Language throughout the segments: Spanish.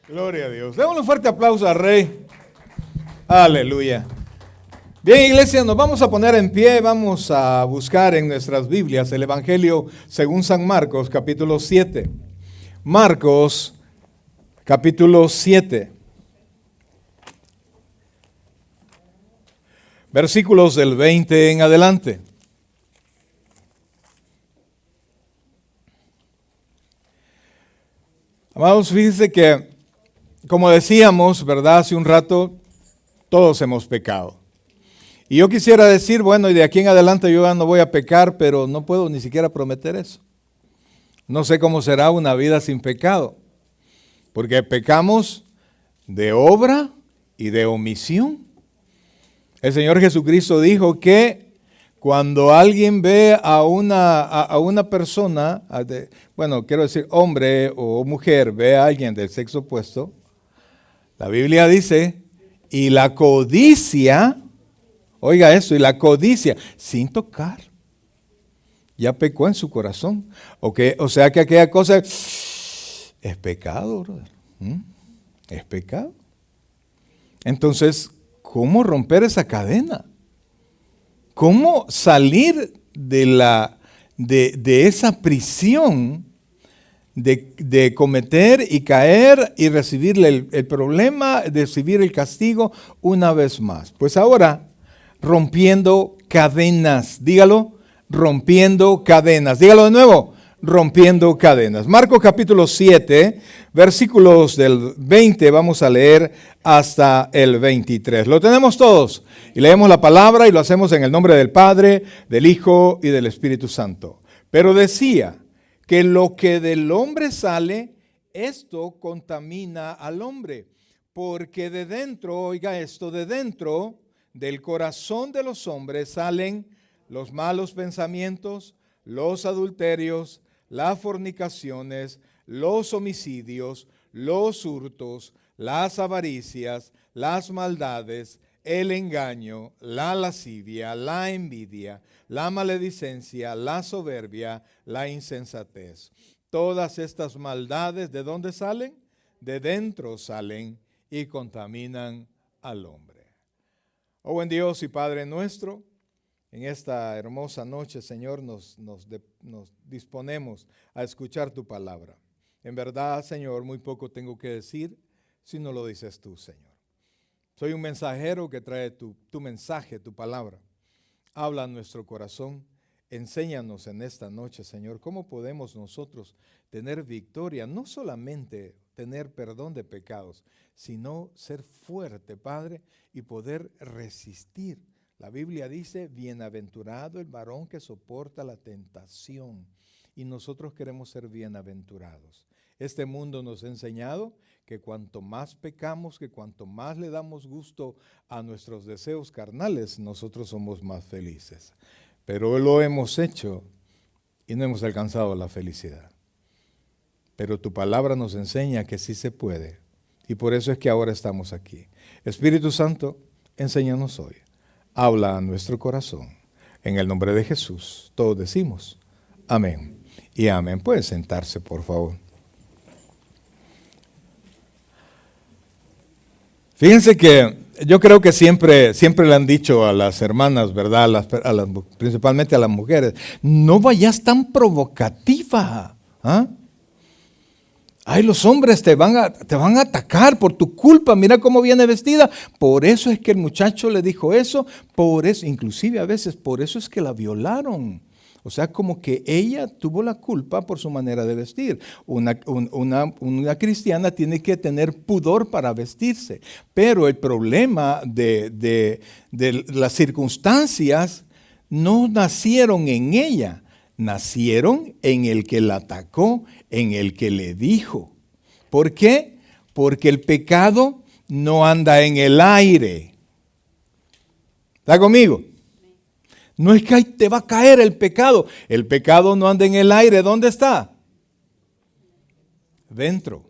Gloria a Dios. Démosle un fuerte aplauso al Rey. Aleluya. Bien, iglesia, nos vamos a poner en pie. Vamos a buscar en nuestras Biblias el Evangelio según San Marcos, capítulo 7. Marcos, capítulo 7. Versículos del 20 en adelante. Amados, fíjense que, como decíamos, ¿verdad? Hace un rato, todos hemos pecado. Y yo quisiera decir, bueno, y de aquí en adelante yo ya no voy a pecar, pero no puedo ni siquiera prometer eso. No sé cómo será una vida sin pecado, porque pecamos de obra y de omisión. El Señor Jesucristo dijo que cuando alguien ve a una persona, bueno, quiero decir hombre o mujer, ve a alguien del sexo opuesto, la Biblia dice, y la codicia, oiga esto, y la codicia, sin tocar, ya pecó en su corazón. O sea que aquella cosa es pecado, brother. Es pecado. Entonces, ¿cómo romper esa cadena? ¿Cómo salir de esa prisión de cometer y caer y recibir el problema, de recibir el castigo una vez más? Pues ahora, rompiendo cadenas. Dígalo, rompiendo cadenas. Dígalo de nuevo, rompiendo cadenas. Marcos capítulo 7, versículos del 20, vamos a leer hasta el 23. ¿Lo tenemos todos? Y leemos la palabra y lo hacemos en el nombre del Padre, del Hijo y del Espíritu Santo. Pero decía que lo que del hombre sale, esto contamina al hombre, porque de dentro, oiga esto, de dentro del corazón de los hombres salen los malos pensamientos, los adulterios, las fornicaciones, los homicidios, los hurtos, las avaricias, las maldades, el engaño, la lascivia, la envidia, la maledicencia, la soberbia, la insensatez. Todas estas maldades, ¿de dónde salen? De dentro salen y contaminan al hombre. Oh buen Dios y Padre nuestro, en esta hermosa noche, Señor, nos disponemos a escuchar tu palabra. En verdad, Señor, muy poco tengo que decir si no lo dices tú, Señor. Soy un mensajero que trae tu mensaje, tu palabra. Habla a nuestro corazón. Enséñanos en esta noche, Señor, cómo podemos nosotros tener victoria, no solamente tener perdón de pecados, sino ser fuerte, Padre, y poder resistir. La Biblia dice, bienaventurado el varón que soporta la tentación. Y nosotros queremos ser bienaventurados. Este mundo nos ha enseñado que cuanto más pecamos, que cuanto más le damos gusto a nuestros deseos carnales, nosotros somos más felices. Pero lo hemos hecho y no hemos alcanzado la felicidad. Pero tu palabra nos enseña que sí se puede. Y por eso es que ahora estamos aquí. Espíritu Santo, enséñanos hoy. Habla a nuestro corazón. En el nombre de Jesús, todos decimos amén y amén. Puede sentarse, por favor. Fíjense que yo creo que siempre le han dicho a las hermanas, ¿verdad? Principalmente a las mujeres, no vayas tan provocativa. Ay, los hombres te van a atacar por tu culpa, mira cómo viene vestida. Por eso es que el muchacho le dijo eso, por eso, inclusive a veces por eso es que la violaron. O sea, como que ella tuvo la culpa por su manera de vestir. Una cristiana tiene que tener pudor para vestirse. Pero el problema de las circunstancias no nacieron en ella, nacieron en el que la atacó, en el que le dijo. ¿Por qué? Porque el pecado no anda en el aire. ¿Está conmigo? No es que ahí te va a caer el pecado. El pecado no anda en el aire. ¿Dónde está? Dentro.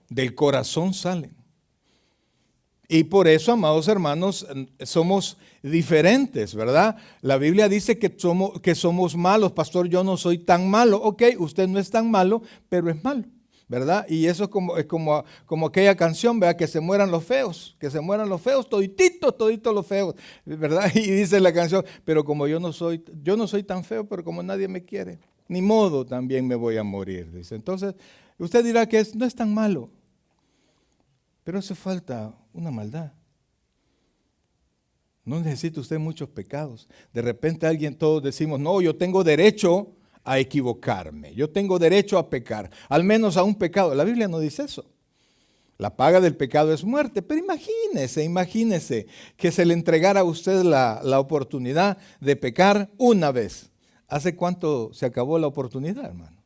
Del corazón salen. Y por eso, amados hermanos, somos diferentes, ¿verdad? La Biblia dice que somos malos. Pastor, yo no soy tan malo. Ok, usted no es tan malo, pero es malo. ¿verdad? Y eso es como aquella canción, ¿verdad? Que se mueran los feos, todititos los feos, ¿verdad? Y dice la canción, pero como yo no soy tan feo, pero como nadie me quiere, ni modo, también me voy a morir, dice. Entonces, usted dirá que no es tan malo, pero hace falta una maldad. No necesita usted muchos pecados. De repente todos decimos, no, yo tengo derecho a equivocarme, yo tengo derecho a pecar, al menos a un pecado. La Biblia no dice eso. La paga del pecado es muerte, pero imagínese que se le entregara a usted la oportunidad de pecar una vez. ¿Hace cuánto se acabó la oportunidad, hermano?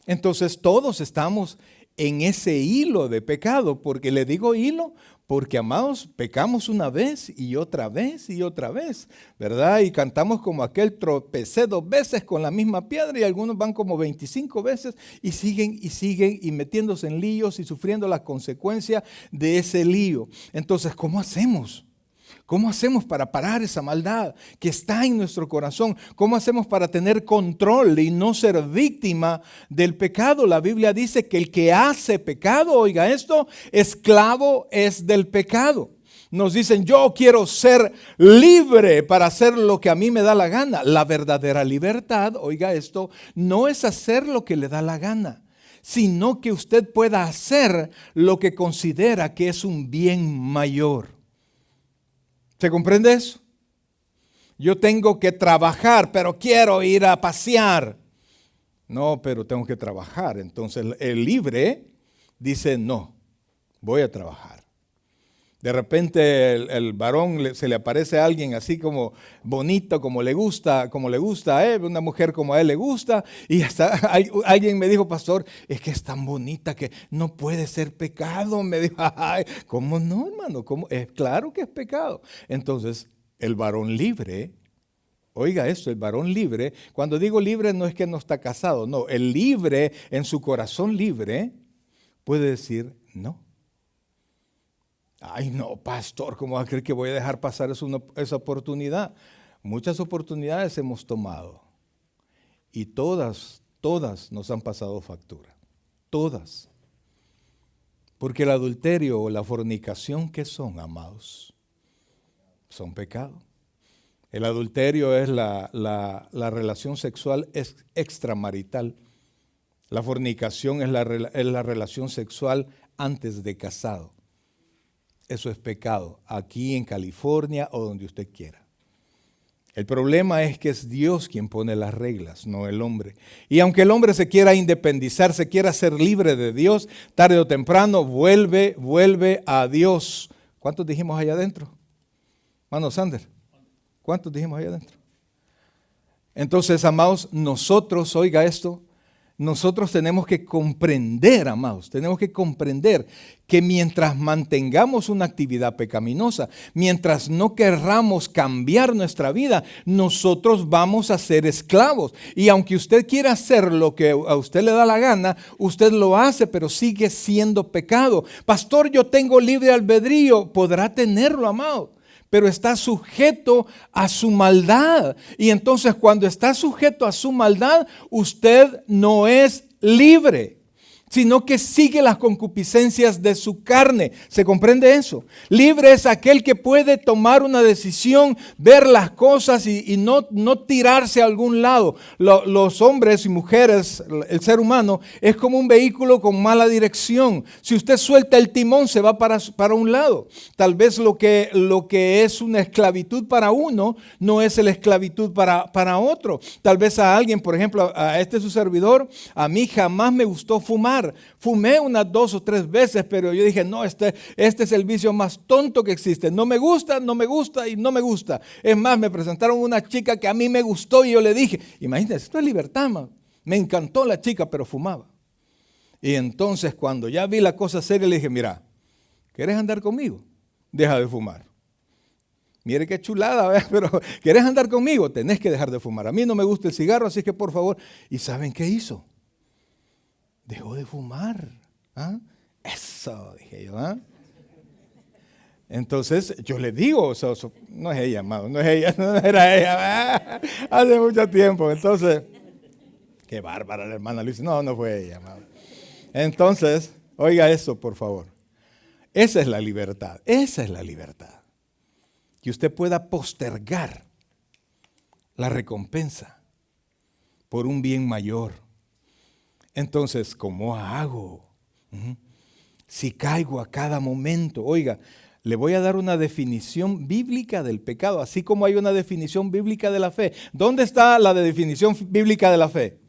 Entonces todos estamos en ese hilo de pecado, porque le digo hilo, porque amados, pecamos una vez y otra vez, ¿verdad? Y cantamos como aquel tropecé 2 veces con la misma piedra y algunos van como 25 veces y siguen y metiéndose en líos y sufriendo las consecuencias de ese lío. Entonces, ¿cómo hacemos? ¿Cómo hacemos para parar esa maldad que está en nuestro corazón? ¿Cómo hacemos para tener control y no ser víctima del pecado? La Biblia dice que el que hace pecado, oiga esto, esclavo es del pecado. Nos dicen, yo quiero ser libre para hacer lo que a mí me da la gana. La verdadera libertad, oiga esto, no es hacer lo que le da la gana, sino que usted pueda hacer lo que considera que es un bien mayor. ¿Se comprende eso? Yo tengo que trabajar, pero quiero ir a pasear. No, pero tengo que trabajar. Entonces el libre dice, no, voy a trabajar. De repente el varón se le aparece a alguien así como bonito, como le gusta a él, una mujer como a él le gusta, y hasta alguien me dijo, pastor, es que es tan bonita que no puede ser pecado. Me dijo, ay, ¿cómo no, hermano? ¿Cómo? Claro que es pecado. Entonces, el varón libre, oiga esto, el varón libre, cuando digo libre no es que no está casado, no, el libre, en su corazón libre, puede decir no. Ay, no, pastor, ¿cómo va a creer que voy a dejar pasar esa oportunidad? Muchas oportunidades hemos tomado y todas nos han pasado factura. Todas. Porque el adulterio o la fornicación, ¿qué son, amados? Son pecado. El adulterio es la relación sexual extramarital. La fornicación es la relación sexual antes de casado. Eso es pecado, aquí en California o donde usted quiera. El problema es que es Dios quien pone las reglas, no el hombre. Y aunque el hombre se quiera independizar, se quiera ser libre de Dios, tarde o temprano vuelve a Dios. ¿Cuántos dijimos allá adentro? Mano Sander, ¿cuántos dijimos allá adentro? Entonces, amados, nosotros, oiga esto, nosotros tenemos que comprender, amados, tenemos que comprender que mientras mantengamos una actividad pecaminosa, mientras no querramos cambiar nuestra vida, nosotros vamos a ser esclavos. Y aunque usted quiera hacer lo que a usted le da la gana, usted lo hace, pero sigue siendo pecado. Pastor, yo tengo libre albedrío, podrá tenerlo, amado, pero está sujeto a su maldad. Y entonces cuando está sujeto a su maldad, usted no es libre, sino que sigue las concupiscencias de su carne. ¿Se comprende eso? Libre es aquel que puede tomar una decisión, ver las cosas y no tirarse a algún lado. Los hombres y mujeres, el ser humano, es como un vehículo con mala dirección. Si usted suelta el timón, se va para un lado. Tal vez lo que es una esclavitud para uno, no es la esclavitud para otro. Tal vez a alguien, por ejemplo, a su servidor, a mí jamás me gustó fumar. Fumé unas 2 o 3 veces, pero yo dije, no, este es el vicio más tonto que existe. No me gusta y no me gusta. Es más, me presentaron una chica que a mí me gustó y yo le dije, imagínate, esto es libertad, man. Me encantó la chica, pero fumaba. Y entonces cuando ya vi la cosa seria, le dije, mira, ¿quieres andar conmigo? Deja de fumar. Mire qué chulada, ¿verdad? Pero ¿quieres andar conmigo? Tenés que dejar de fumar. A mí no me gusta el cigarro, así que por favor. ¿Y saben qué hizo? Dejó de fumar. ¿Ah? Eso, dije yo. ¿Ah? Entonces yo le digo, no es ella, amado, no es ella, no era ella. Hace mucho tiempo. Entonces, Qué bárbara la hermana Luis. No, no fue ella, amado. Entonces, oiga eso, por favor. Esa es la libertad. Esa es la libertad. Que usted pueda postergar la recompensa por un bien mayor. Entonces, ¿cómo hago? Si caigo a cada momento. Oiga, le voy a dar una definición bíblica del pecado, así como hay una definición bíblica de la fe. ¿Dónde está la definición bíblica de la fe?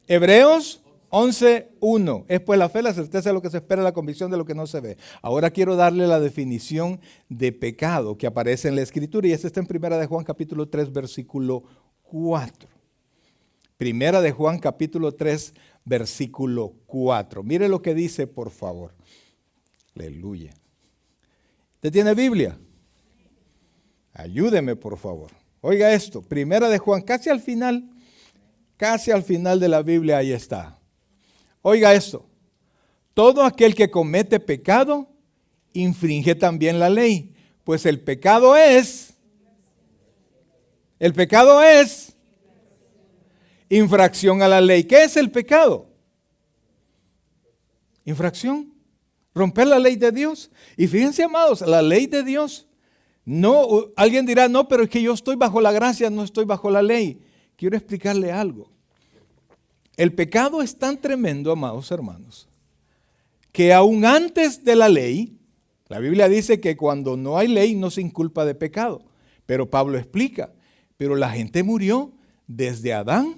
Hebreos 11:1. Es pues la fe, la certeza de lo que se espera, la convicción de lo que no se ve. Ahora quiero darle la definición de pecado que aparece en la Escritura, y esta está en 1 de Juan capítulo 3, versículo 4. 1 de Juan capítulo 3, versículo 4. Mire lo que dice, por favor. Aleluya. ¿Usted tiene Biblia? Ayúdeme, por favor. Oiga esto, 1 de Juan, casi al final de la Biblia, ahí está. Oiga esto, todo aquel que comete pecado, infringe también la ley, pues el pecado es infracción a la ley. ¿Qué es el pecado? Infracción, romper la ley de Dios. Y fíjense, amados, la ley de Dios, no, alguien dirá, no, pero es que yo estoy bajo la gracia, no estoy bajo la ley. Quiero explicarle algo. El pecado es tan tremendo, amados hermanos, que aún antes de la ley, la Biblia dice que cuando no hay ley no se inculpa de pecado. Pero Pablo explica, pero la gente murió desde Adán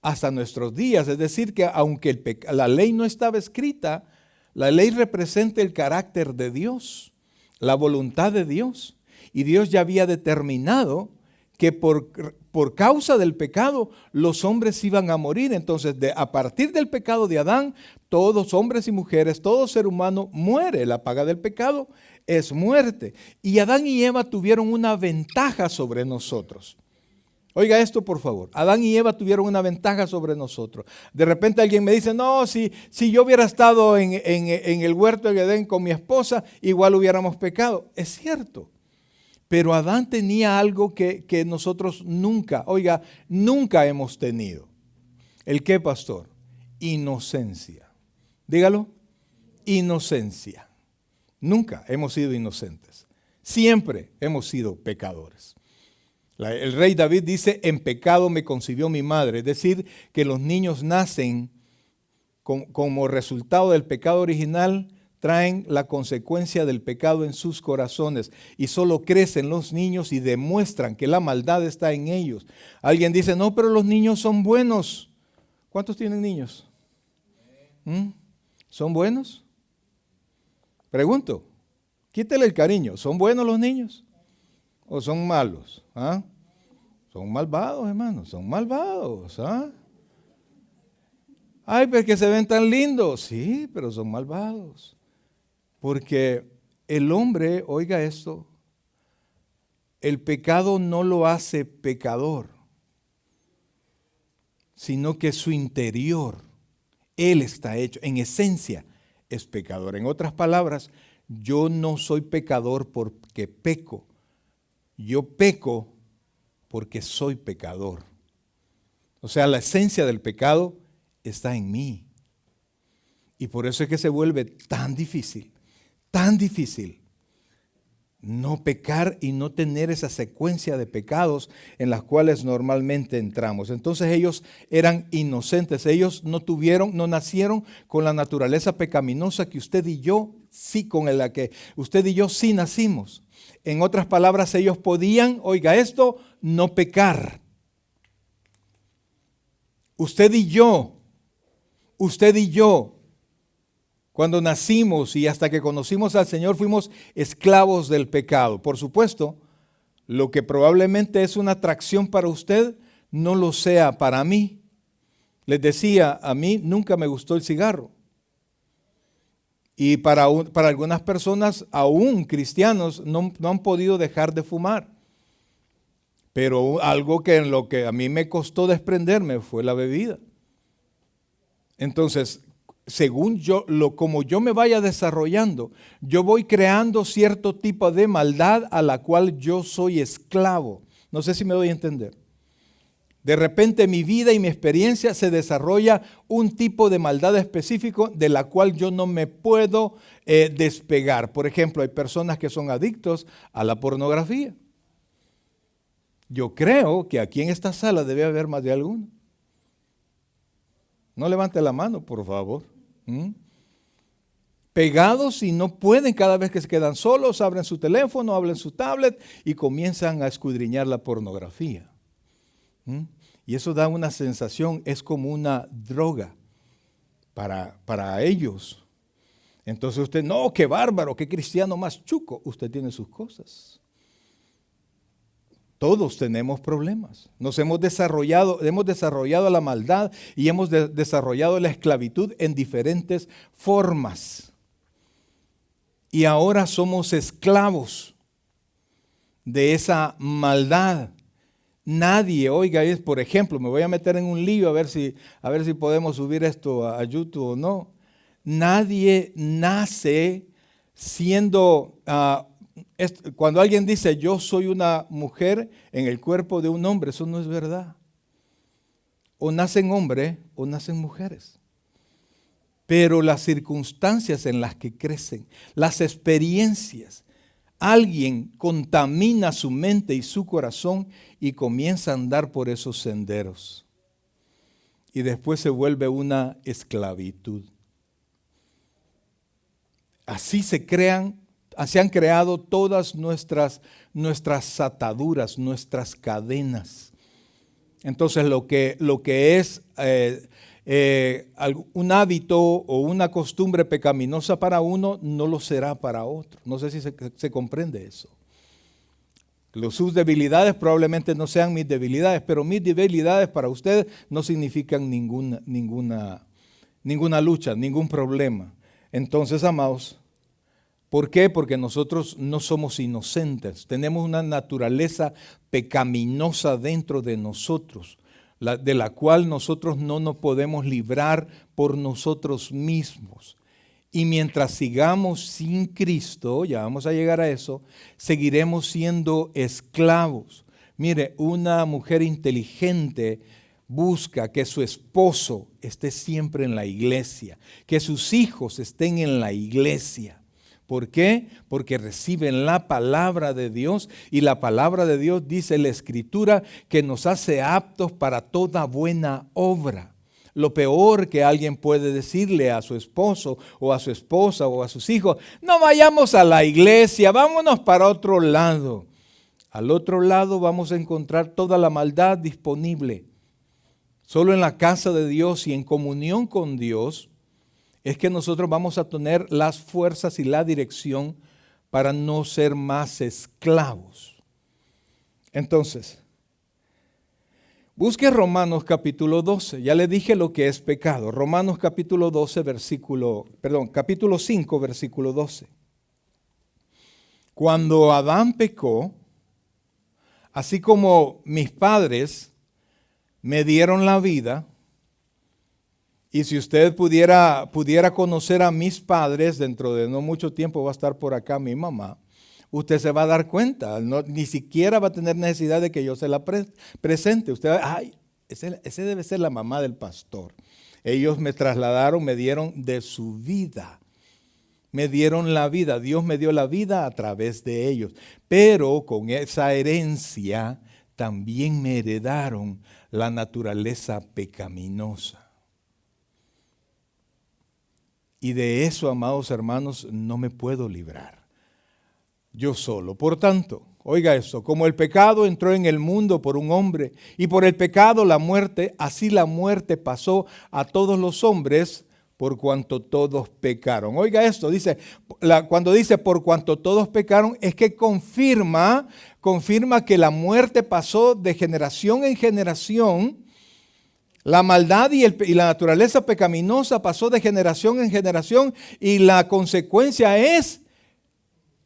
hasta nuestros días. Es decir, que aunque la ley no estaba escrita, la ley representa el carácter de Dios, la voluntad de Dios. Y Dios ya había determinado que por causa del pecado los hombres iban a morir. Entonces, a partir del pecado de Adán, todos hombres y mujeres, todo ser humano muere. La paga del pecado es muerte. Y Adán y Eva tuvieron una ventaja sobre nosotros. Oiga esto, por favor. Adán y Eva tuvieron una ventaja sobre nosotros. De repente alguien me dice, no, si yo hubiera estado en el huerto de Edén con mi esposa, igual hubiéramos pecado. Es cierto. Pero Adán tenía algo que nosotros nunca hemos tenido. ¿El qué, pastor? Inocencia. Dígalo. Inocencia. Nunca hemos sido inocentes. Siempre hemos sido pecadores. El rey David dice, en pecado me concibió mi madre. Es decir, que los niños nacen como resultado del pecado original, traen la consecuencia del pecado en sus corazones y solo crecen los niños y demuestran que la maldad está en ellos. Alguien dice, no, pero los niños son buenos. ¿Cuántos tienen niños? ¿Son buenos? Pregunto, quítele el cariño. ¿Son buenos los niños? ¿O son malos? ¿Ah? Son malvados, hermanos, son malvados. ¿Ah? Ay, pero que se ven tan lindos. Sí, pero son malvados. Porque el hombre, oiga esto, el pecado no lo hace pecador, sino que su interior, él está hecho, en esencia es pecador. En otras palabras, yo no soy pecador porque peco, yo peco porque soy pecador. O sea, la esencia del pecado está en mí. Y por eso es que se vuelve tan difícil no pecar y no tener esa secuencia de pecados en las cuales normalmente entramos. Entonces ellos eran inocentes, ellos no nacieron con la naturaleza pecaminosa que usted y yo sí, con la que usted y yo sí nacimos. En otras palabras, ellos podían, oiga esto, no pecar. Usted y yo, cuando nacimos y hasta que conocimos al Señor, fuimos esclavos del pecado. Por supuesto, lo que probablemente es una atracción para usted, no lo sea para mí. Les decía, a mí nunca me gustó el cigarro. Y para algunas personas, aún cristianos, no han podido dejar de fumar. Pero algo que en lo que a mí me costó desprenderme fue la bebida. Entonces, según como yo me vaya desarrollando, yo voy creando cierto tipo de maldad a la cual yo soy esclavo. No sé si me doy a entender. De repente mi vida y mi experiencia se desarrolla un tipo de maldad específico de la cual yo no me puedo despegar. Por ejemplo, hay personas que son adictos a la pornografía. Yo creo que aquí en esta sala debe haber más de alguno. No levante la mano, por favor. Pegados y no pueden, cada vez que se quedan solos, abren su teléfono, abren su tablet y comienzan a escudriñar la pornografía. Y eso da una sensación, es como una droga para ellos. Entonces usted, no, qué bárbaro, qué cristiano más chuco. Usted tiene sus cosas. Todos tenemos problemas. Nos hemos desarrollado la maldad y hemos desarrollado la esclavitud en diferentes formas. Y ahora somos esclavos de esa maldad. Nadie, oiga, por ejemplo, me voy a meter en un lío a ver si podemos subir esto a YouTube o no. Nadie nace siendo, cuando alguien dice yo soy una mujer en el cuerpo de un hombre, eso no es verdad. O nacen hombres o nacen mujeres. Pero las circunstancias en las que crecen, las experiencias, alguien contamina su mente y su corazón y comienza a andar por esos senderos. Y después se vuelve una esclavitud. Así se han creado todas nuestras ataduras, nuestras cadenas. Entonces lo que es un hábito o una costumbre pecaminosa para uno no lo será para otro. No sé si se comprende eso. Sus debilidades probablemente no sean mis debilidades, pero mis debilidades para ustedes no significan ninguna lucha, ningún problema. Entonces, amados, ¿por qué? Porque nosotros no somos inocentes. Tenemos una naturaleza pecaminosa dentro de nosotros, de la cual nosotros no nos podemos librar por nosotros mismos. Y mientras sigamos sin Cristo, ya vamos a llegar a eso, seguiremos siendo esclavos. Mire, una mujer inteligente busca que su esposo esté siempre en la iglesia, que sus hijos estén en la iglesia. ¿Por qué? Porque reciben la palabra de Dios y la palabra de Dios dice la Escritura que nos hace aptos para toda buena obra. Lo peor que alguien puede decirle a su esposo o a su esposa o a sus hijos, no vayamos a la iglesia, vámonos para otro lado. Al otro lado vamos a encontrar toda la maldad disponible. Solo en la casa de Dios y en comunión con Dios es que nosotros vamos a tener las fuerzas y la dirección para no ser más esclavos. Entonces, busque Romanos capítulo 12. Ya le dije lo que es pecado. Romanos capítulo 5, versículo 12. Cuando Adán pecó, así como mis padres me dieron la vida, y si usted pudiera conocer a mis padres, dentro de no mucho tiempo va a estar por acá mi mamá, usted se va a dar cuenta, ni siquiera va a tener necesidad de que yo se la presente. Usted va, ay, ese debe ser la mamá del pastor. Ellos me trasladaron, me dieron de su vida. Me dieron la vida, Dios me dio la vida a través de ellos. Pero con esa herencia también me heredaron la naturaleza pecaminosa. Y de eso, amados hermanos, no me puedo librar yo solo. Por tanto, oiga esto, como el pecado entró en el mundo por un hombre y por el pecado la muerte, así la muerte pasó a todos los hombres por cuanto todos pecaron. Oiga esto, cuando dice por cuanto todos pecaron, es que confirma que la muerte pasó de generación en generación. La maldad y la naturaleza pecaminosa pasó de generación en generación y la consecuencia es,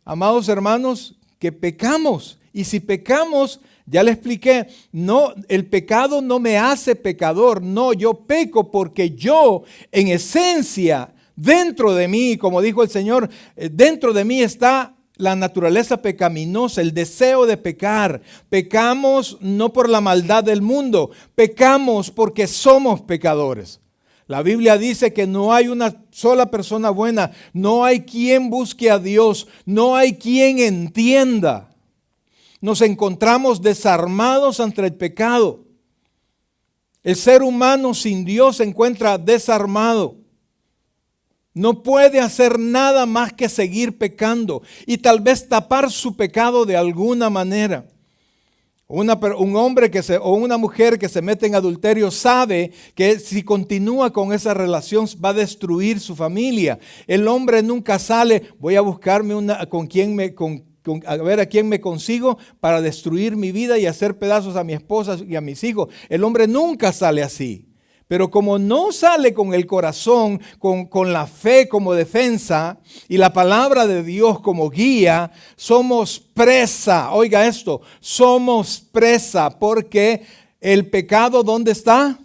amados hermanos, que pecamos. Y si pecamos, ya le expliqué, no, el pecado no me hace pecador, no, yo peco porque yo en esencia, dentro de mí, como dijo el Señor, dentro de mí está la naturaleza pecaminosa, el deseo de pecar. Pecamos no por la maldad del mundo, pecamos porque somos pecadores. La Biblia dice que no hay una sola persona buena, no hay quien busque a Dios, no hay quien entienda. Nos encontramos desarmados ante el pecado. El ser humano sin Dios se encuentra desarmado. No puede hacer nada más que seguir pecando y tal vez tapar su pecado de alguna manera. Un hombre o una mujer que se mete en adulterio sabe que si continúa con esa relación va a destruir su familia. El hombre nunca sale, voy a buscarme a ver a quién me consigo para destruir mi vida y hacer pedazos a mi esposa y a mis hijos. El hombre nunca sale así. Pero como no sale con el corazón, con la fe como defensa y la palabra de Dios como guía, somos presa. Oiga esto, somos presa porque el pecado, ¿dónde está?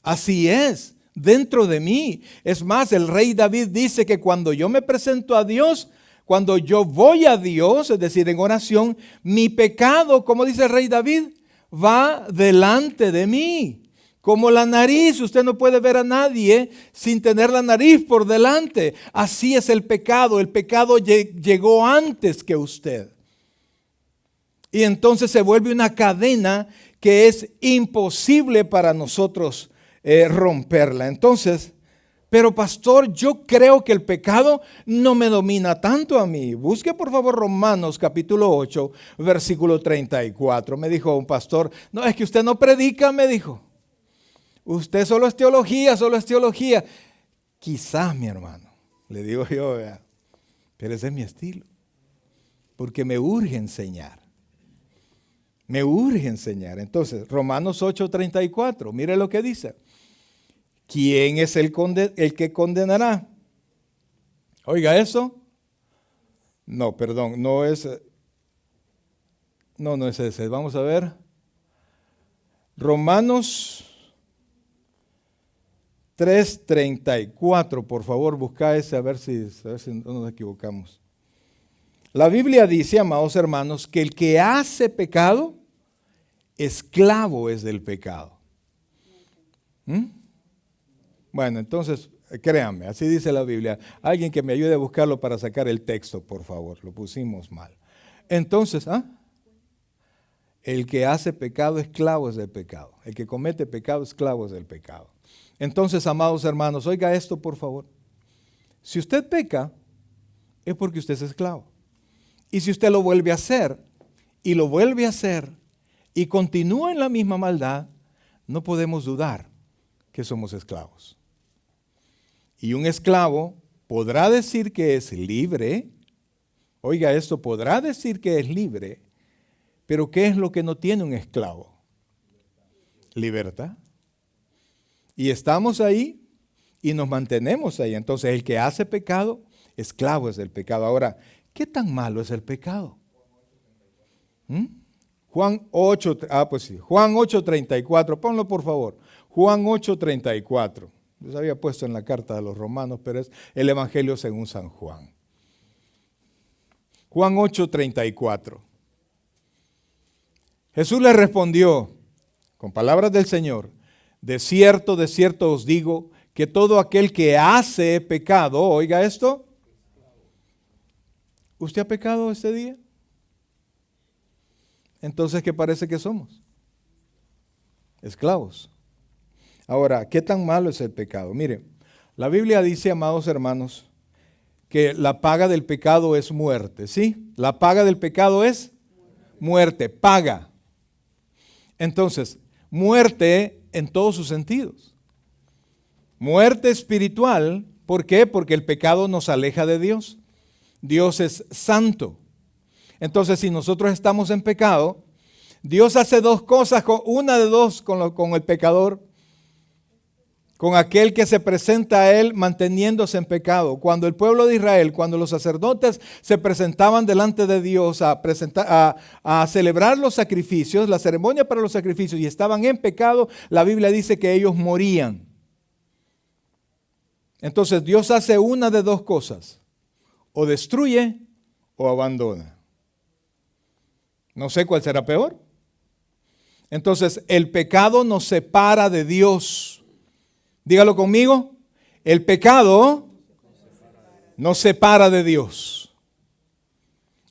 Así es, dentro de mí. Es más, el rey David dice que cuando yo me presento a Dios, cuando yo voy a Dios, es decir, en oración, mi pecado, como dice el rey David, va delante de mí. Como la nariz, usted no puede ver a nadie sin tener la nariz por delante. Así es el pecado llegó antes que usted. Y entonces se vuelve una cadena que es imposible para nosotros romperla. Entonces, pero pastor, yo creo que el pecado no me domina tanto a mí. Busque por favor Romanos capítulo 8, versículo 34. Me dijo un pastor, no, es que usted no predica, me dijo. Usted solo es teología, solo es teología. Quizás, mi hermano, le digo yo, vea, pero ese es mi estilo. Porque me urge enseñar. Me urge enseñar. Entonces, Romanos 8:34, mire lo que dice. ¿Quién es el que condenará? Oiga eso. No, perdón, no es ese. Vamos a ver. Romanos 3:34, por favor, busca ese a ver si no nos equivocamos. La Biblia dice, amados hermanos, que el que hace pecado, esclavo es del pecado. Bueno, entonces, créanme, así dice la Biblia. Alguien que me ayude a buscarlo para sacar el texto, por favor, lo pusimos mal. Entonces, el que hace pecado, esclavo es del pecado. El que comete pecado, esclavo es del pecado. Entonces, amados hermanos, oiga esto por favor. Si usted peca, es porque usted es esclavo. Y si usted lo vuelve a hacer, y lo vuelve a hacer, y continúa en la misma maldad, no podemos dudar que somos esclavos. Y un esclavo podrá decir que es libre. Oiga esto, podrá decir que es libre, pero ¿qué es lo que no tiene un esclavo? Libertad. Y estamos ahí y nos mantenemos ahí. Entonces el que hace pecado, esclavo es del pecado. Ahora, ¿qué tan malo es el pecado? Juan 8:34, ponlo por favor. Juan 8:34. Yo se había puesto en la carta de los romanos, pero es el Evangelio según San Juan. Juan 8:34. Jesús le respondió con palabras del Señor. De cierto os digo que todo aquel que hace pecado, oiga esto, ¿usted ha pecado este día? Entonces, ¿qué parece que somos? Esclavos. Ahora, ¿qué tan malo es el pecado? Mire, la Biblia dice, amados hermanos, que la paga del pecado es muerte, ¿sí? La paga del pecado es muerte, paga. Entonces, muerte en todos sus sentidos. Muerte espiritual, ¿por qué? Porque el pecado nos aleja de Dios. Dios es santo. Entonces, si nosotros estamos en pecado, Dios hace dos cosas, una de dos con el pecador, con aquel que se presenta a él manteniéndose en pecado. Cuando el pueblo de Israel, cuando los sacerdotes se presentaban delante de Dios a celebrar los sacrificios, la ceremonia para los sacrificios, y estaban en pecado, la Biblia dice que ellos morían. Entonces Dios hace una de dos cosas, o destruye o abandona. No sé cuál será peor. Entonces, el pecado nos separa de Dios. Dígalo conmigo. El pecado nos separa de Dios.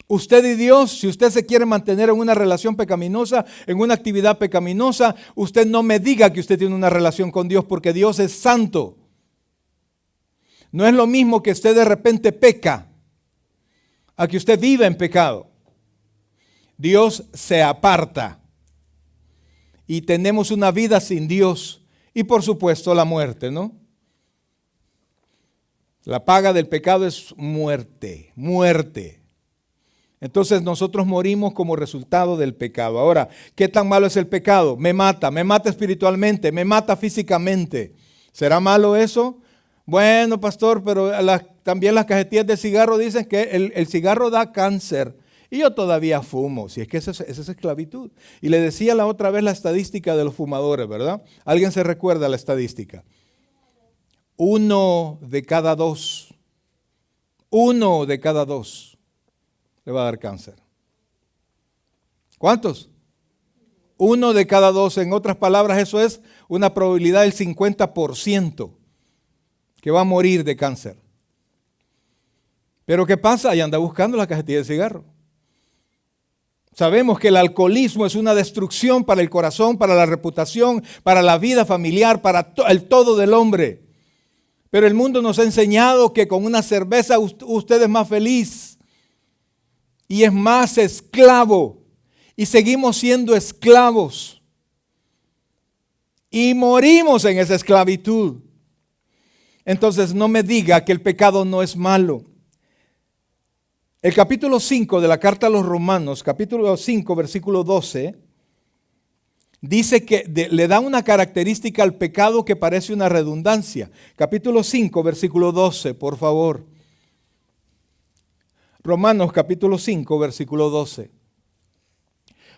Usted y Dios, si usted se quiere mantener en una relación pecaminosa, en una actividad pecaminosa, usted no me diga que usted tiene una relación con Dios, porque Dios es santo. No es lo mismo que usted de repente peca a que usted viva en pecado. Dios se aparta y tenemos una vida sin Dios y por supuesto la muerte, ¿no? La paga del pecado es muerte, muerte. Entonces nosotros morimos como resultado del pecado. Ahora, ¿qué tan malo es el pecado? Me mata espiritualmente, me mata físicamente. ¿Será malo eso? Bueno, pastor, pero también las cajetillas de cigarro dicen que el cigarro da cáncer. Y yo todavía fumo, si es que esa es esclavitud. Y le decía la otra vez la estadística de los fumadores, ¿verdad? ¿Alguien se recuerda la estadística? 1 de cada 2. 1 de cada 2 le va a dar cáncer. ¿Cuántos? 1 de cada 2. En otras palabras, eso es una probabilidad del 50% que va a morir de cáncer. Pero ¿qué pasa? Ahí anda buscando la cajetilla de cigarro. Sabemos que el alcoholismo es una destrucción para el corazón, para la reputación, para la vida familiar, para el todo del hombre. Pero el mundo nos ha enseñado que con una cerveza usted es más feliz y es más esclavo. Y seguimos siendo esclavos. Y morimos en esa esclavitud. Entonces no me diga que el pecado no es malo. El capítulo 5 de la carta a los Romanos, capítulo 5, versículo 12, dice que le da una característica al pecado que parece una redundancia. Capítulo 5, versículo 12, por favor. Romanos capítulo 5, versículo 12.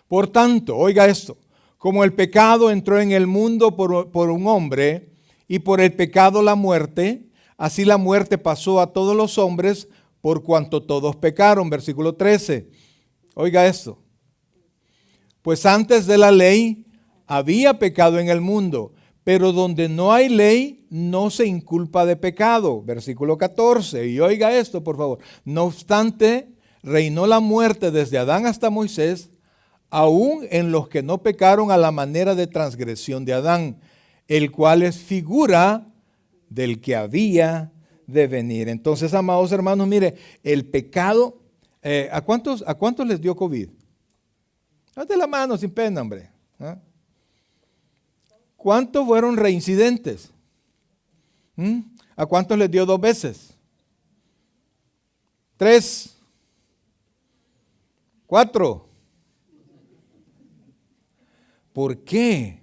Por tanto, oiga esto, como el pecado entró en el mundo por un hombre y por el pecado la muerte, así la muerte pasó a todos los hombres por cuanto todos pecaron. Versículo 13. Oiga esto. Pues antes de la ley había pecado en el mundo, pero donde no hay ley no se inculpa de pecado. Versículo 14. Y oiga esto, por favor. No obstante, reinó la muerte desde Adán hasta Moisés, aún en los que no pecaron a la manera de transgresión de Adán, el cual es figura del que había de venir. Entonces, amados hermanos, mire, el pecado, ¿a cuántos les dio COVID? Hazte la mano sin pena, hombre. ¿Ah? ¿Cuántos fueron reincidentes? ¿A cuántos les dio 2 veces? 3, 4. ¿Por qué?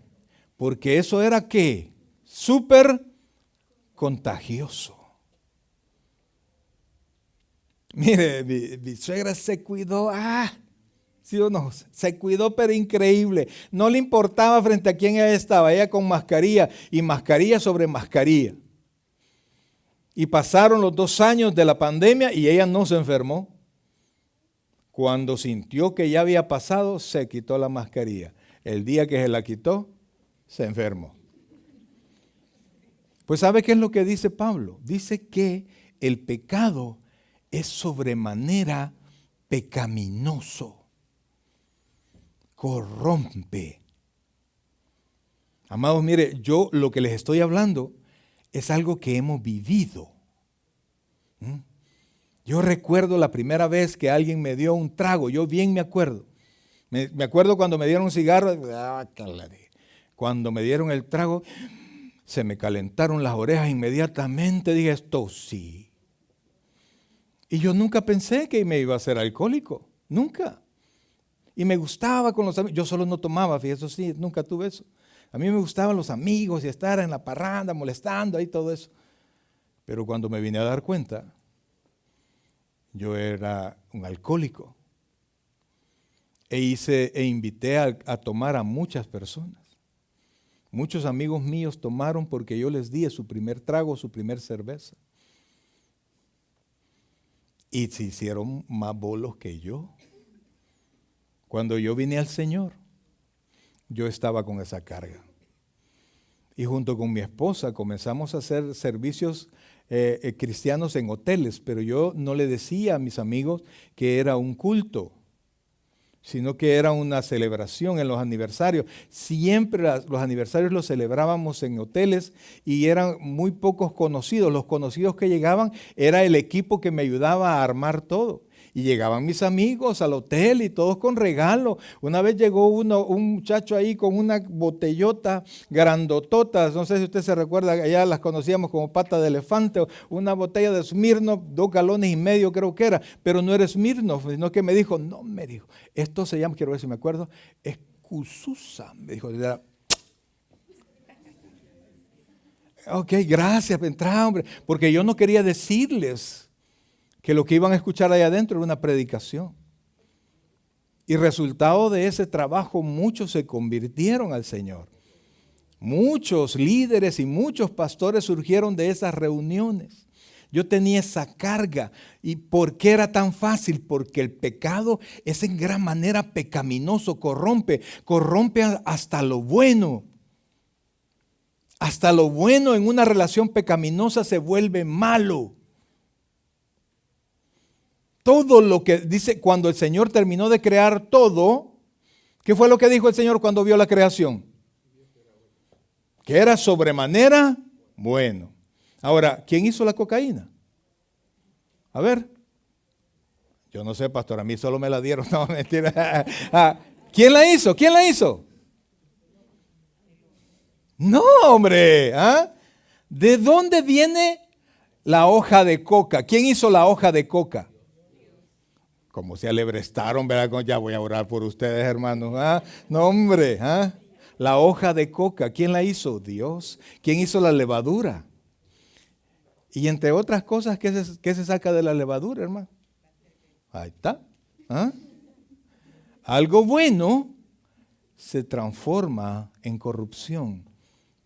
Porque eso era ¿qué? Súper contagioso. Mire, mi suegra se cuidó, ¿sí o no? Se cuidó, pero increíble. No le importaba frente a quién ella estaba, ella con mascarilla y mascarilla sobre mascarilla. Y pasaron los 2 años de la pandemia y ella no se enfermó. Cuando sintió que ya había pasado, se quitó la mascarilla. El día que se la quitó, se enfermó. Pues ¿sabe qué es lo que dice Pablo? Dice que el pecado es sobremanera pecaminoso, corrompe. Amados, mire, yo lo que les estoy hablando es algo que hemos vivido. Yo recuerdo la primera vez que alguien me dio un trago, yo bien me acuerdo. Me acuerdo cuando me dieron un cigarro, cuando me dieron el trago, se me calentaron las orejas inmediatamente, dije, esto sí. Y yo nunca pensé que me iba a ser alcohólico, nunca. Y me gustaba con los amigos, yo solo no tomaba, fíjate, eso sí, nunca tuve eso. A mí me gustaban los amigos y estar en la parranda molestando y todo eso. Pero cuando me vine a dar cuenta, yo era un alcohólico. E invité a tomar a muchas personas. Muchos amigos míos tomaron porque yo les di su primer trago, su primer cerveza. y se hicieron más bolos que yo. Cuando yo vine al Señor, yo estaba con esa carga. Y junto con mi esposa comenzamos a hacer servicios cristianos en hoteles, pero yo no le decía a mis amigos que era un culto, sino que era una celebración en los aniversarios. Siempre los aniversarios los celebrábamos en hoteles y eran muy pocos conocidos. Los conocidos que llegaban era el equipo que me ayudaba a armar todo. Y llegaban mis amigos al hotel y todos con regalo. Una vez llegó un muchacho ahí con una botellota grandotota, no sé si usted se recuerda, allá las conocíamos como pata de elefante, una botella de Smirnoff, 2,5 galones creo que era, pero no era Smirnoff, sino que me dijo, esto se llama, quiero ver si me acuerdo, es Cususa, me dijo. Ok, gracias, entra, hombre, porque yo no quería decirles que lo que iban a escuchar allá adentro era una predicación. Y resultado de ese trabajo, muchos se convirtieron al Señor. Muchos líderes y muchos pastores surgieron de esas reuniones. Yo tenía esa carga. ¿Y por qué era tan fácil? Porque el pecado es en gran manera pecaminoso, corrompe hasta lo bueno. Hasta lo bueno en una relación pecaminosa se vuelve malo. Todo lo que dice, cuando el Señor terminó de crear todo, ¿qué fue lo que dijo el Señor cuando vio la creación? Que era sobremanera bueno. Ahora, ¿quién hizo la cocaína? A ver. Yo no sé, pastor, a mí solo me la dieron. No, mentira. ¿Quién la hizo? ¿Quién la hizo? No, hombre. ¿De dónde viene la hoja de coca? ¿Quién hizo la hoja de coca? Como se alebrestaron, ¿verdad? Ya voy a orar por ustedes, hermanos. No, hombre. La hoja de coca, ¿quién la hizo? Dios. ¿Quién hizo la levadura? Y entre otras cosas, ¿qué se saca de la levadura, hermano? Ahí está. Algo bueno se transforma en corrupción,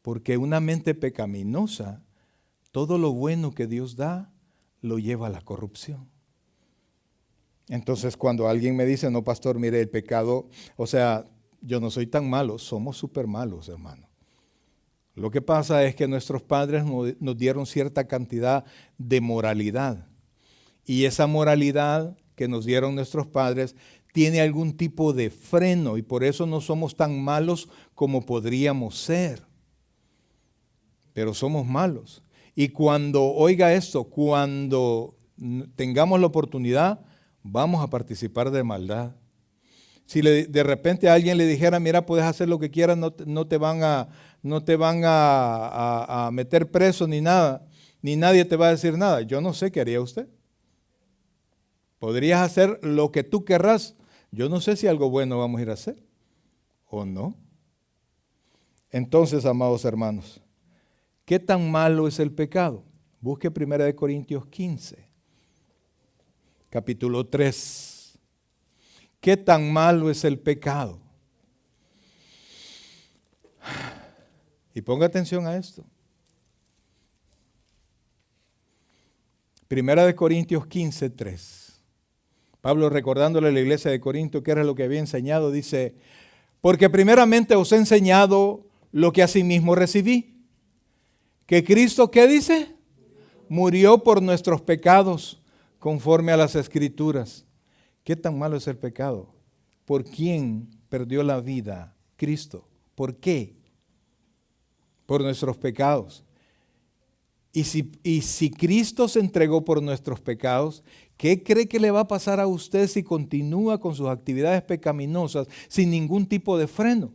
porque una mente pecaminosa, todo lo bueno que Dios da, lo lleva a la corrupción. Entonces, cuando alguien me dice, no, pastor, mire, el pecado, o sea, yo no soy tan malo, somos súper malos, hermano. Lo que pasa es que nuestros padres nos dieron cierta cantidad de moralidad. Y esa moralidad que nos dieron nuestros padres tiene algún tipo de freno y por eso no somos tan malos como podríamos ser. Pero somos malos. Y cuando, oiga esto, cuando tengamos la oportunidad, vamos a participar de maldad. Si de repente a alguien le dijera, mira, puedes hacer lo que quieras, no te van a meter preso ni nada, ni nadie te va a decir nada. Yo no sé qué haría usted. Podrías hacer lo que tú querrás. Yo no sé si algo bueno vamos a ir a hacer o no. Entonces, amados hermanos, ¿qué tan malo es el pecado? Busque 1 Corintios 15. Capítulo 3. ¿Qué tan malo es el pecado? Y ponga atención a esto. 1 Corintios 15, 3. Pablo, recordándole a la iglesia de Corinto qué era lo que había enseñado, dice, porque primeramente os he enseñado lo que asimismo recibí. Que Cristo, ¿qué dice? Murió por nuestros pecados, conforme a las Escrituras. ¿Qué tan malo es el pecado? ¿Por quién perdió la vida? Cristo. ¿Por qué? Por nuestros pecados. Y si Cristo se entregó por nuestros pecados, ¿qué cree que le va a pasar a usted si continúa con sus actividades pecaminosas sin ningún tipo de freno?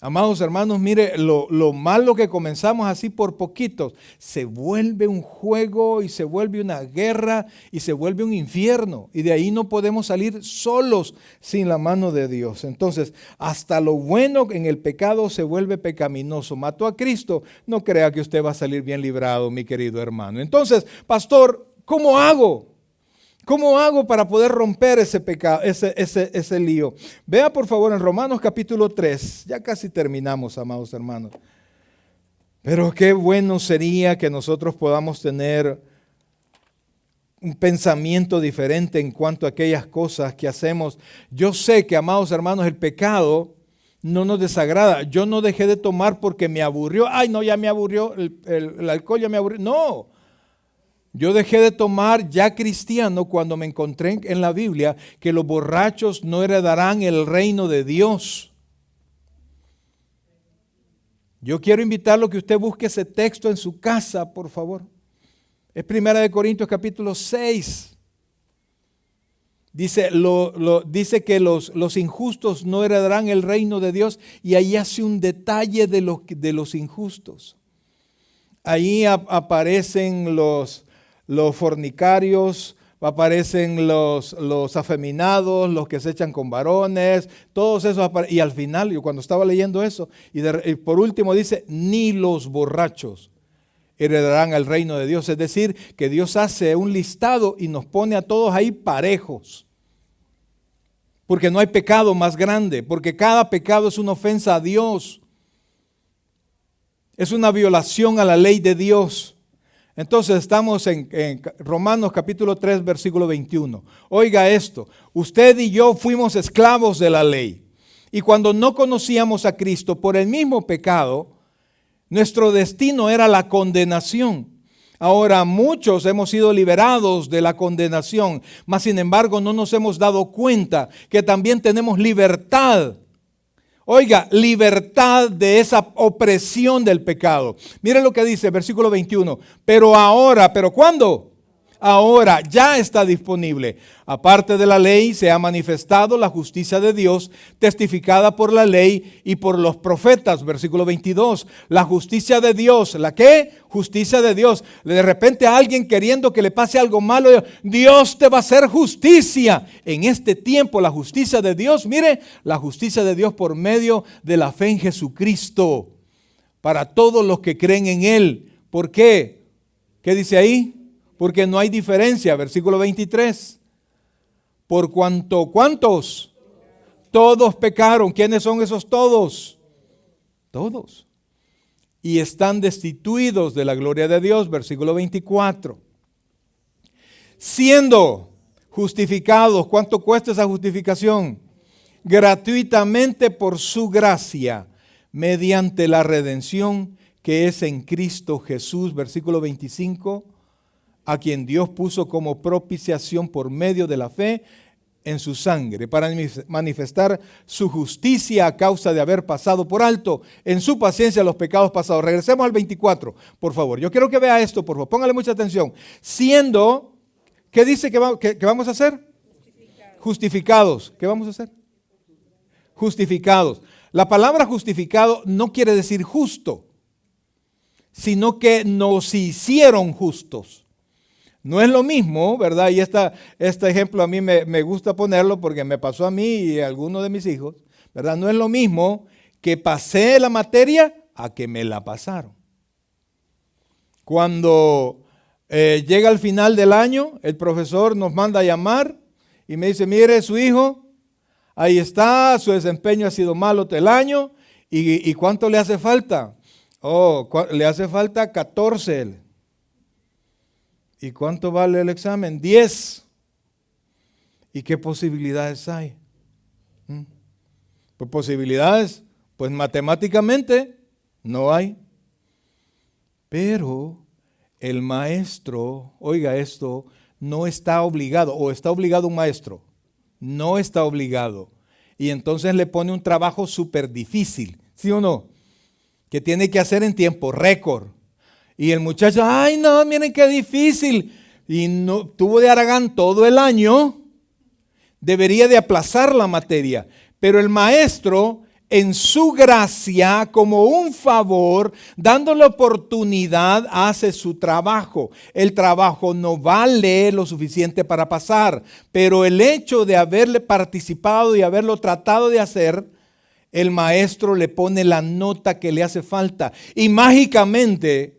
Amados hermanos, mire, lo malo que comenzamos así por poquitos, se vuelve un juego y se vuelve una guerra y se vuelve un infierno. Y de ahí no podemos salir solos sin la mano de Dios. Entonces, hasta lo bueno en el pecado se vuelve pecaminoso. Mató a Cristo, no crea que usted va a salir bien librado, mi querido hermano. Entonces, pastor, ¿cómo hago? ¿Cómo hago para poder romper ese pecado, ese lío? Vea por favor en Romanos capítulo 3. Ya casi terminamos, amados hermanos. Pero qué bueno sería que nosotros podamos tener un pensamiento diferente en cuanto a aquellas cosas que hacemos. Yo sé que, amados hermanos, el pecado no nos desagrada. Yo no dejé de tomar porque me aburrió. Ay, no, ya me aburrió, el alcohol ya me aburrió. No, yo dejé de tomar ya cristiano cuando me encontré en la Biblia que los borrachos no heredarán el reino de Dios. Yo quiero invitarlo a que usted busque ese texto en su casa, por favor. Es 1 Corintios capítulo 6. Dice, dice que los injustos no heredarán el reino de Dios, y ahí hace un detalle de los injustos. Ahí aparecen los fornicarios, aparecen los afeminados, los que se echan con varones, todos esos. Y al final, yo cuando estaba leyendo eso, y por último dice, ni los borrachos heredarán el reino de Dios. Es decir, que Dios hace un listado y nos pone a todos ahí parejos. Porque no hay pecado más grande, porque cada pecado es una ofensa a Dios. Es una violación a la ley de Dios. Entonces estamos en Romanos capítulo 3, versículo 21. Oiga esto, usted y yo fuimos esclavos de la ley. Y cuando no conocíamos a Cristo por el mismo pecado, nuestro destino era la condenación. Ahora muchos hemos sido liberados de la condenación, mas sin embargo no nos hemos dado cuenta que también tenemos libertad. Oiga, libertad de esa opresión del pecado. Mire lo que dice, versículo 21. Pero ahora, ¿pero cuándo? Ahora ya está disponible. Aparte de la ley se ha manifestado la justicia de Dios, testificada por la ley y por los profetas. Versículo 22. La justicia de Dios. ¿La qué? Justicia de Dios. De repente a alguien queriendo que le pase algo malo, Dios te va a hacer justicia. En este tiempo la justicia de Dios, mire, la justicia de Dios por medio de la fe en Jesucristo. Para todos los que creen en Él. ¿Por qué? ¿Qué dice ahí? Porque no hay diferencia, versículo 23. Por cuanto, ¿cuántos? Todos pecaron. ¿Quiénes son esos todos? Todos. Y están destituidos de la gloria de Dios, versículo 24. Siendo justificados, ¿cuánto cuesta esa justificación? Gratuitamente por su gracia, mediante la redención que es en Cristo Jesús, versículo 25. A quien Dios puso como propiciación por medio de la fe en su sangre, para manifestar su justicia a causa de haber pasado por alto en su paciencia los pecados pasados. Regresemos al 24, por favor. Yo quiero que vea esto, por favor. Póngale mucha atención. Siendo, ¿qué dice que vamos a hacer? Justificados. ¿Qué vamos a hacer? Justificados. La palabra justificado no quiere decir justo, sino que nos hicieron justos. No es lo mismo, ¿verdad? Y este ejemplo a mí me gusta ponerlo porque me pasó a mí y a algunos de mis hijos, ¿verdad? No es lo mismo que pasé la materia a que me la pasaron. Cuando llega el final del año, el profesor nos manda a llamar y me dice, mire, su hijo, ahí está, su desempeño ha sido malo todo el año. ¿Y cuánto le hace falta? Oh, le hace falta 14. ¿Y cuánto vale el examen? 10. ¿Y qué posibilidades hay? Pues posibilidades, pues matemáticamente no hay. Pero el maestro, oiga esto, no está obligado, o está obligado un maestro, no está obligado. Y entonces le pone un trabajo súper difícil, ¿sí o no? Que tiene que hacer en tiempo récord. Y el muchacho, ay no, miren qué difícil. Y no, tuvo de haragán todo el año. Debería de aplazar la materia. Pero el maestro, en su gracia, como un favor, dándole oportunidad, hace su trabajo. El trabajo no vale lo suficiente para pasar. Pero el hecho de haberle participado y haberlo tratado de hacer, el maestro le pone la nota que le hace falta. Y mágicamente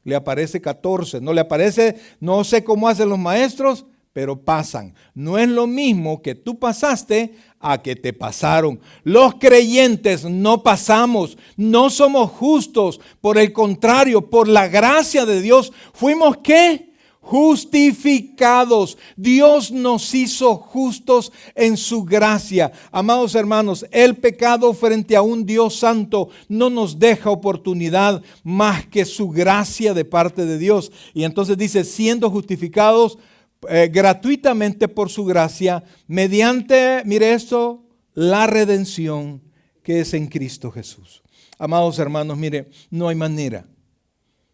le aparece 14, no le aparece, no sé cómo hacen los maestros, pero pasan. No es lo mismo que tú pasaste a que te pasaron. Los creyentes no pasamos, no somos justos, por el contrario, por la gracia de Dios, fuimos ¿qué? justificados. Dios nos hizo justos en su gracia. Amados hermanos, el pecado frente a un Dios santo no nos deja oportunidad más que su gracia de parte de Dios. Y entonces dice, siendo justificados gratuitamente por su gracia, mediante, mire esto, la redención que es en Cristo Jesús. Amados hermanos, mire, no hay manera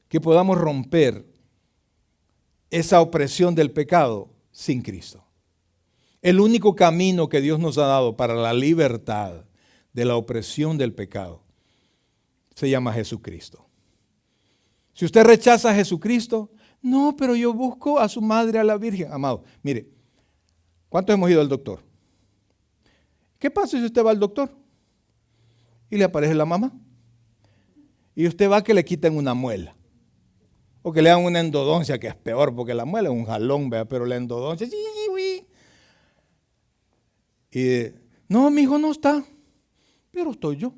que podamos romper esa opresión del pecado sin Cristo. El único camino que Dios nos ha dado para la libertad de la opresión del pecado se llama Jesucristo. Si usted rechaza a Jesucristo, no, pero yo busco a su madre, a la Virgen. Amado, mire, ¿cuántos hemos ido al doctor? ¿Qué pasa si usted va al doctor y le aparece la mamá? Y usted va que le quiten una muela. O que le hagan una endodoncia, que es peor, porque la muela es un jalón, ¿verdad? Pero la endodoncia, sí, uy. Y no, mi hijo no está, pero estoy yo.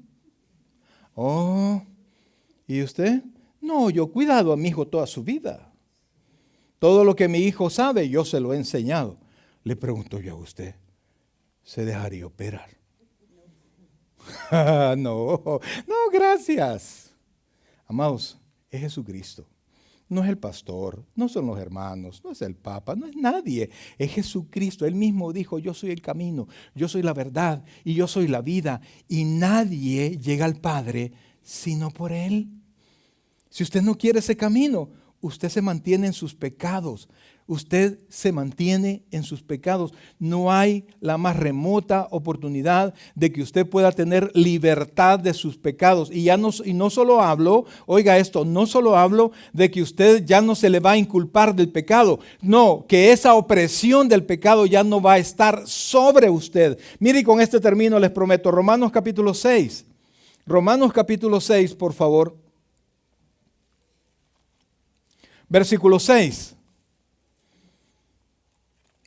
Oh, ¿y usted? No, yo he cuidado a mi hijo toda su vida. Todo lo que mi hijo sabe, yo se lo he enseñado. Le pregunto yo a usted, ¿se dejaría operar? No, gracias. Amados, es Jesucristo. No es el pastor, no son los hermanos, no es el papa, no es nadie. Es Jesucristo. Él mismo dijo, yo soy el camino, yo soy la verdad y yo soy la vida. Y nadie llega al Padre sino por Él. Si usted no quiere ese camino, usted se mantiene en sus pecados. Usted se mantiene en sus pecados. No hay la más remota oportunidad de que usted pueda tener libertad de sus pecados. Y no solo hablo, oiga esto, no solo hablo de que usted ya no se le va a inculpar del pecado. No, que esa opresión del pecado ya no va a estar sobre usted. Mire, y con este término les prometo, Romanos capítulo 6. Romanos capítulo 6, por favor. Versículo 6.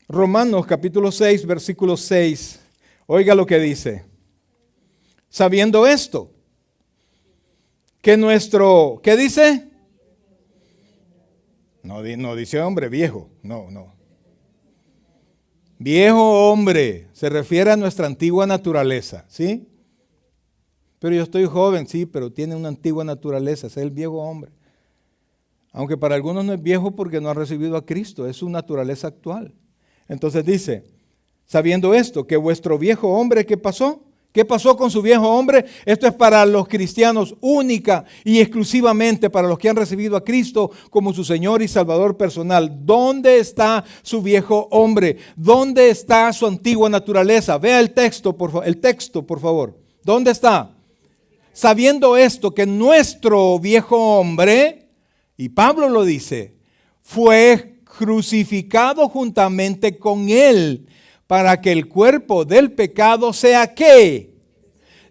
Romanos capítulo 6, versículo 6. Oiga lo que dice. Sabiendo esto, que nuestro, ¿qué dice? No dice hombre viejo, no. Viejo hombre, se refiere a nuestra antigua naturaleza, ¿sí? Pero yo estoy joven, sí, pero tiene una antigua naturaleza, ese es el viejo hombre. Aunque para algunos no es viejo porque no ha recibido a Cristo, es su naturaleza actual. Entonces dice, sabiendo esto, que vuestro viejo hombre, ¿qué pasó? ¿Qué pasó con su viejo hombre? Esto es para los cristianos única y exclusivamente para los que han recibido a Cristo como su Señor y Salvador personal. ¿Dónde está su viejo hombre? ¿Dónde está su antigua naturaleza? Vea el texto, por favor. ¿Dónde está? Sabiendo esto, que nuestro viejo hombre, y Pablo lo dice, fue crucificado juntamente con Él, para que el cuerpo del pecado sea ¿qué?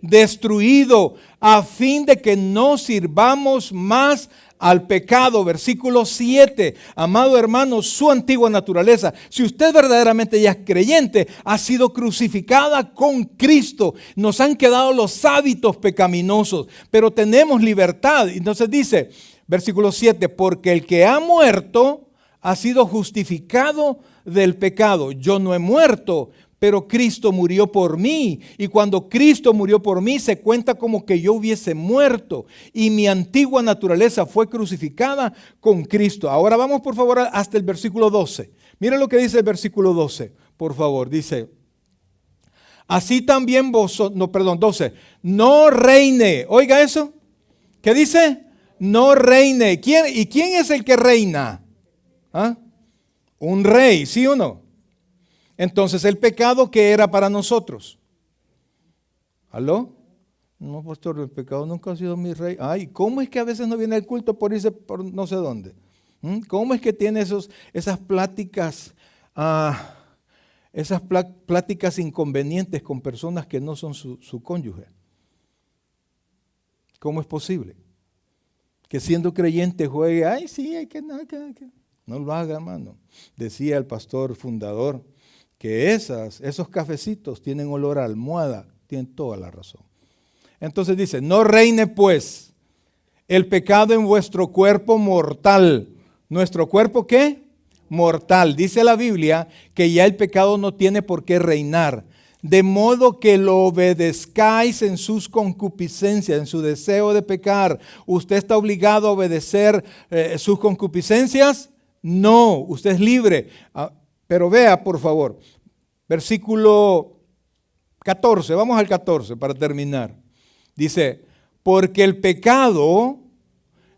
Destruido, a fin de que no sirvamos más al pecado. Versículo 7. Amado hermano, su antigua naturaleza, si usted verdaderamente ya es creyente, ha sido crucificada con Cristo. Nos han quedado los hábitos pecaminosos, pero tenemos libertad. Entonces dice, versículo 7, porque el que ha muerto ha sido justificado del pecado. Yo no he muerto, pero Cristo murió por mí. Y cuando Cristo murió por mí, se cuenta como que yo hubiese muerto. Y mi antigua naturaleza fue crucificada con Cristo. Ahora vamos por favor hasta el versículo 12. Miren lo que dice el versículo 12, por favor. Dice, así también vosotros, 12. No reine. Oiga eso. ¿Qué dice? No reine. ¿Y quién es el que reina? ¿Ah? Un rey, ¿sí o no? Entonces, el pecado que era para nosotros. ¿Aló? No, pastor, el pecado nunca ha sido mi rey. Ay, ¿cómo es que a veces no viene el culto por irse por no sé dónde? ¿Cómo es que tiene esas pláticas, pláticas inconvenientes con personas que no son su cónyuge? ¿Cómo es posible? Que siendo creyente juegue, ay, sí, hay que. No lo haga, hermano. Decía el pastor fundador que esos cafecitos tienen olor a almohada. Tienen toda la razón. Entonces dice, no reine pues el pecado en vuestro cuerpo mortal. ¿Nuestro cuerpo qué? mortal. Dice la Biblia que ya el pecado no tiene por qué reinar. De modo que lo obedezcáis en sus concupiscencias, en su deseo de pecar. ¿Usted está obligado a obedecer sus concupiscencias? No, usted es libre. Pero vea, por favor, versículo 14, vamos al 14 para terminar. Dice, porque el pecado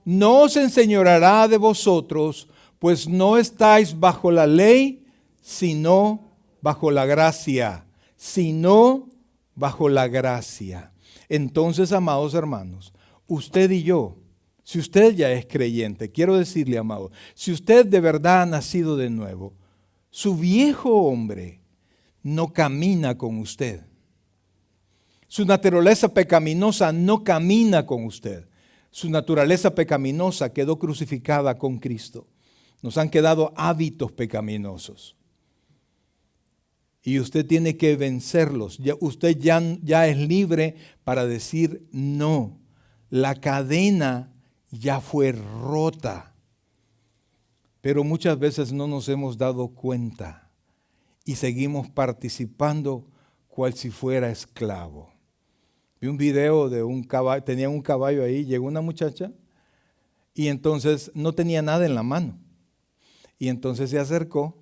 no os enseñoreará de vosotros, pues no estáis bajo la ley, sino bajo la gracia. Sino bajo la gracia. Entonces, amados hermanos, usted y yo, si usted ya es creyente, quiero decirle, amado, si usted de verdad ha nacido de nuevo, su viejo hombre no camina con usted. Su naturaleza pecaminosa no camina con usted. Su naturaleza pecaminosa quedó crucificada con Cristo. Nos han quedado hábitos pecaminosos. Y usted tiene que vencerlos. Usted ya es libre para decir no. La cadena ya fue rota. Pero muchas veces no nos hemos dado cuenta y seguimos participando cual si fuera esclavo. Vi un video de un caballo, tenían un caballo ahí, llegó una muchacha y entonces no tenía nada en la mano. Y entonces se acercó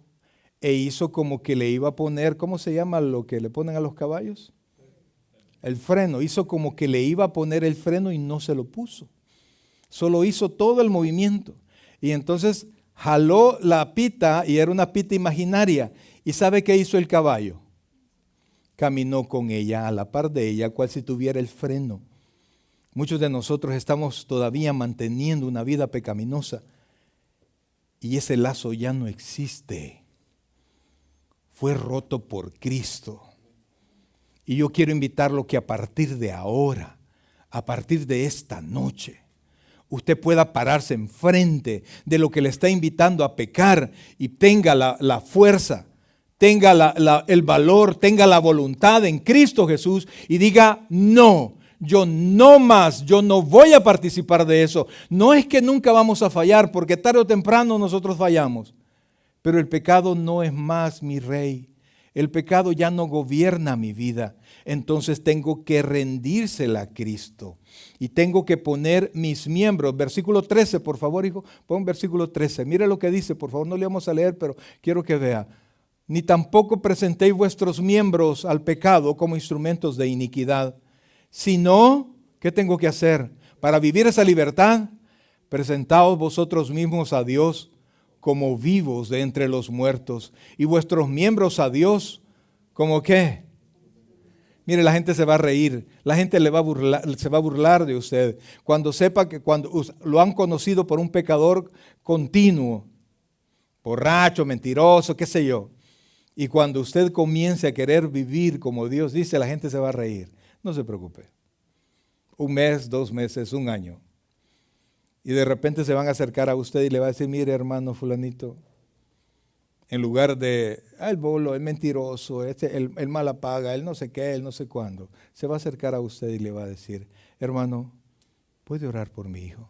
e hizo como que le iba a poner, ¿cómo se llama lo que le ponen a los caballos? El freno. Hizo como que le iba a poner el freno y no se lo puso. Solo hizo todo el movimiento. Y entonces jaló la pita y era una pita imaginaria. ¿Y sabe qué hizo el caballo? Caminó con ella, a la par de ella, cual si tuviera el freno. Muchos de nosotros estamos todavía manteniendo una vida pecaminosa y ese lazo ya no existe. Fue roto por Cristo. Y yo quiero invitarlo que a partir de ahora, a partir de esta noche, usted pueda pararse enfrente de lo que le está invitando a pecar y tenga la fuerza, tenga el valor, tenga la voluntad en Cristo Jesús y diga, no, yo no más, yo no voy a participar de eso. No es que nunca vamos a fallar, porque tarde o temprano nosotros fallamos. Pero el pecado no es más mi rey. El pecado ya no gobierna mi vida. Entonces tengo que rendírsela a Cristo. Y tengo que poner mis miembros. Versículo 13, por favor, hijo. Pon versículo 13. Mire lo que dice, por favor, no le vamos a leer, pero quiero que vea. Ni tampoco presentéis vuestros miembros al pecado como instrumentos de iniquidad. Sino, ¿qué tengo que hacer? Para vivir esa libertad, presentaos vosotros mismos a Dios como vivos de entre los muertos, y vuestros miembros a Dios, ¿como qué? Mire, la gente se va a reír, la gente se va a burlar de usted, cuando sepa que cuando lo han conocido por un pecador continuo, borracho, mentiroso, qué sé yo, y cuando usted comience a querer vivir como Dios dice, la gente se va a reír. No se preocupe. 1 mes, 2 meses, 1 año. Y de repente se van a acercar a usted y le va a decir, mire hermano fulanito, en lugar de, el bolo, el mentiroso, el mala paga, el no sé qué, el no sé cuándo, se va a acercar a usted y le va a decir, hermano, ¿puede orar por mi hijo?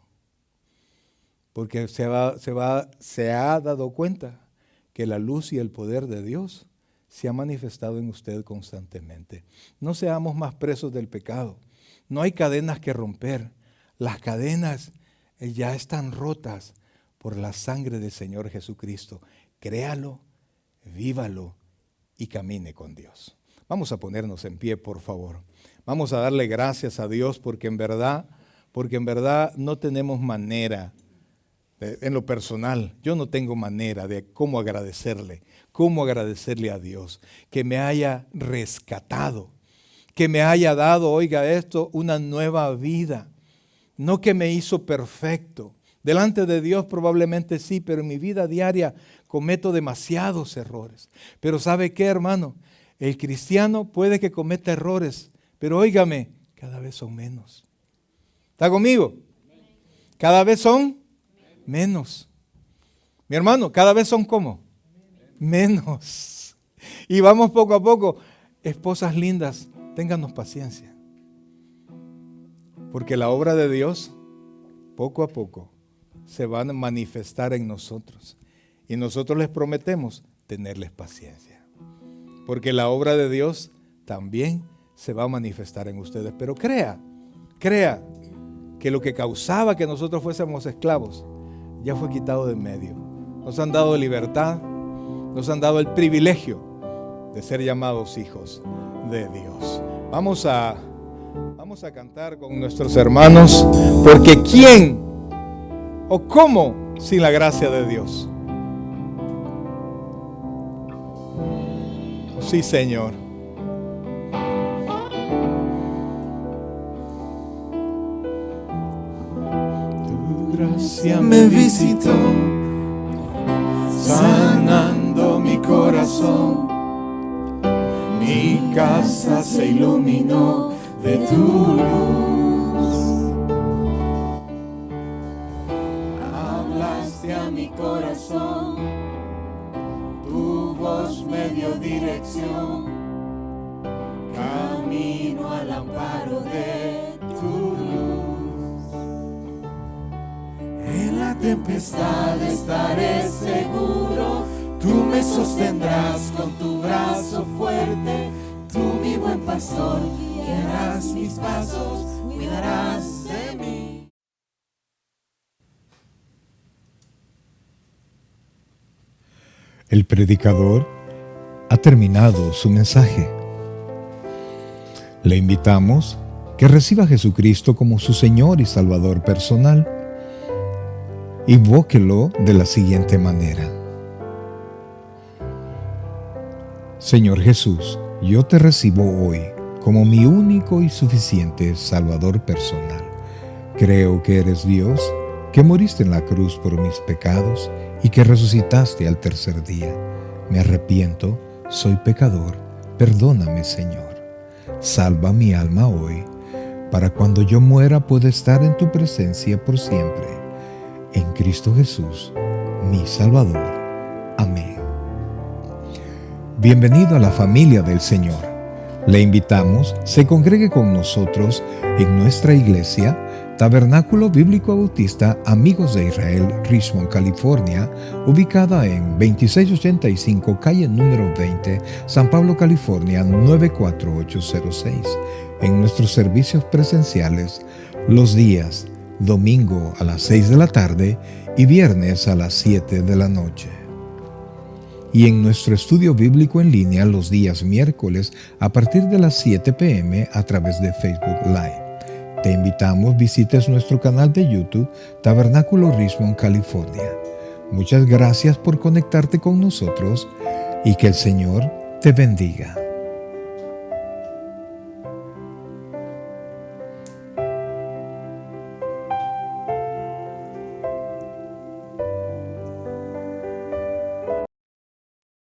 Porque se ha dado cuenta que la luz y el poder de Dios se ha manifestado en usted constantemente. No seamos más presos del pecado. No hay cadenas que romper. Las cadenas ya están rotas por la sangre del Señor Jesucristo. Créalo, vívalo y camine con Dios. Vamos a ponernos en pie, por favor. Vamos a darle gracias a Dios porque en verdad no tenemos manera, en lo personal, yo no tengo manera de cómo agradecerle a Dios que me haya rescatado, que me haya dado, oiga esto, una nueva vida. No que me hizo perfecto. Delante de Dios probablemente sí, pero en mi vida diaria cometo demasiados errores. Pero ¿sabe qué, hermano? El cristiano puede que cometa errores, pero óigame, cada vez son menos. ¿Está conmigo? Cada vez son menos. Mi hermano, cada vez son ¿cómo? Menos. Y vamos poco a poco. Esposas lindas, ténganos paciencia. Porque la obra de Dios, poco a poco, se va a manifestar en nosotros. Y nosotros les prometemos tenerles paciencia. Porque la obra de Dios también se va a manifestar en ustedes. Pero crea que lo que causaba que nosotros fuésemos esclavos ya fue quitado de en medio. Nos han dado libertad, nos han dado el privilegio de ser llamados hijos de Dios. Vamos a cantar con nuestros hermanos, porque ¿quién o cómo sin la gracia de Dios? Sí, Señor. Tu gracia me visitó, sanando mi corazón. Mi casa se iluminó de tu luz. Hablaste a mi corazón, tu voz me dio dirección, camino al amparo de tu luz. En la tempestad estaré seguro, tú me sostendrás con tu brazo fuerte, tú mi buen pastor, guiarás mis pasos, cuidarás de mí. El predicador ha terminado su mensaje. Le invitamos que reciba a Jesucristo como su Señor y Salvador personal. Invóquelo de la siguiente manera: Señor Jesús, yo te recibo hoy como mi único y suficiente Salvador personal. Creo que eres Dios, que moriste en la cruz por mis pecados y que resucitaste al tercer día. Me arrepiento, soy pecador, perdóname, Señor. Salva mi alma hoy, para cuando yo muera pueda estar en tu presencia por siempre. En Cristo Jesús, mi Salvador. Amén. Bienvenido a la familia del Señor. Le invitamos, se congregue con nosotros en nuestra iglesia, Tabernáculo Bíblico Bautista Amigos de Israel, Richmond, California, ubicada en 2685 calle número 20, San Pablo, California, 94806. En nuestros servicios presenciales, los días domingo a las 6 de la tarde y viernes a las 7 de la noche. Y en nuestro estudio bíblico en línea los días miércoles a partir de las 7 p.m. a través de Facebook Live. Te invitamos, visites nuestro canal de YouTube, Tabernáculo Richmond, California. Muchas gracias por conectarte con nosotros y que el Señor te bendiga.